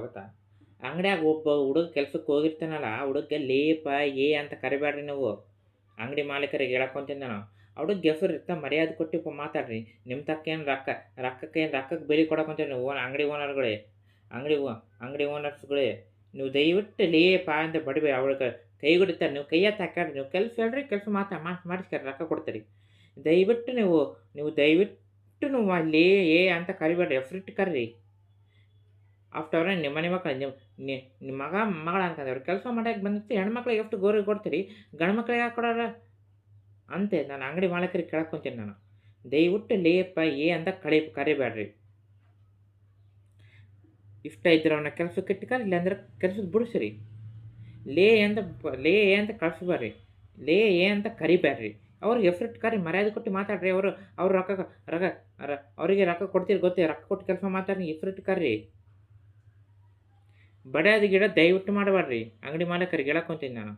ಗೊತ್ತಾ? ಅಂಗಡ್ಯಾಗ ಒಬ್ಬ ಹುಡುಗ ಕೆಲ್ಸಕ್ಕೆ ಹೋಗಿರ್ತಾನಲ್ಲ, ಆ ಹುಡುಗ್ಗೆ ಲೇಪ ಏ ಅಂತ ಕರಿಬೇಡ್ರಿ ನೀವು. ಅಂಗಡಿ ಮಾಲೀಕರಿಗೆ ಹೇಳಕೊಂತೀನಿ ನಾನು. ಆ ಹುಡುಗ ಹೆಸರು ಇರ್ತ ಮರ್ಯಾದೆ ಕೊಟ್ಟು ಮಾತಾಡ್ರಿ. ನಿಮ್ಮ ತಕ್ಕೇನು ರೊಕ್ಕಕ್ಕೆ ಬೆಲೆ ಕೊಡಕೊಂತೀರಿ ನೀವು ಅಂಗಡಿ ಓನರ್ಗಳೇ, ಅಂಗಡಿ ಅಂಗಡಿ ಓನರ್ಸ್ಗಳೇ. ನೀವು ದಯವಿಟ್ಟು ಲೇಪ ಅಂತ ಬಡಿಬೇಡಿ. ಅವಳಿಗೆ ಕೈ ಹಿಡಿತಾರೆ, ನೀವು ಕೈ ಎತ್ತಿ ಹಾಕ್ಯಾಡ್ರಿ. ನೀವು ಕೆಲಸ ಹೇಳ್ರಿ, ಕೆಲಸ ಮಾಡಿಸ್ಕೊಡ್ರಿ, ರೊಕ್ಕ ಕೊಡ್ತೀರಿ. ದಯವಿಟ್ಟು ದಯವಿಟ್ಟು ನೀವು ಅಲ್ಲಿ ಏ ಅಂತ ಕರಿಬೇಡ್ರಿ, ಹೆಸರಿಟ್ಟು ಕರ್ರಿ. ಆಫ್ಟರ್ ನಿಮ್ಮ ಮನೆ ಮಕ್ಕಳು ನಿಮ್ಮ ಮಗ ಮಗಳ ಅಂತಂದ್ರೆ ಕೆಲಸ ಮಾಡಕ್ಕೆ ಬಂದಿರ್ತೀವಿ, ಹೆಣ್ಮಕ್ಳಿಗೆ ಎಷ್ಟು ಗೌರವ ಕೊಡ್ತೀರಿ, ಗಂಡು ಮಕ್ಳಿಗೆ ಯಾಕೆ ಕೊಡೋಲ್ಲ ಅಂತೆ ನಾನು ಅಂಗಡಿ ಮಾಲೀಕರಿಗೆ ಕೇಳ್ಕೊಂತೀನಿ ನಾನು. ದಯವಿಟ್ಟು ಲೇಪ ಏ ಅಂತ ಕರಿಬೇಡ್ರಿ. ಇಷ್ಟ ಇದ್ರೆ ಅವನ್ನ ಕೆಲ್ಸಕ್ಕೆ ಇಟ್ಕರಿ, ಇಲ್ಲಾಂದ್ರೆ ಕೆಲ್ಸಕ್ಕೆ ಬಿಡಿಸ್ರಿ. ಲೇ ಅಂತ ಕಳಿಸ್ಬೇಡ್ರಿ, ಲೇ ಏ ಅಂತ ಕರಿಬೇಡ್ರಿ. ಅವ್ರಿಗೆ ಹೆಸರಿಟ್ಟು ಕರಿ, ಮರ್ಯಾದೆ ಕೊಟ್ಟು ಮಾತಾಡ್ರಿ. ಅವ್ರು ಅವರಿಗೆ ರೊಕ್ಕ ಕೊಡ್ತೀರಿ ಗೊತ್ತೇ, ರೊಕ್ಕ ಕೊಟ್ಟು ಕೆಲಸ ಮಾತಾಡಿ ಹೆಸರಿಟ್ಟು ಕರ್ರಿ. ಬಡ್ಯಾದ ಗಿಡ ದಯವಿಟ್ಟು ಮಾಡಬೇಡ್ರಿ, ಅಂಗಡಿ ಮಾಲೀಕರಿಗೆ ಹೇಳಕೊಂತೀನಿ ನಾನು.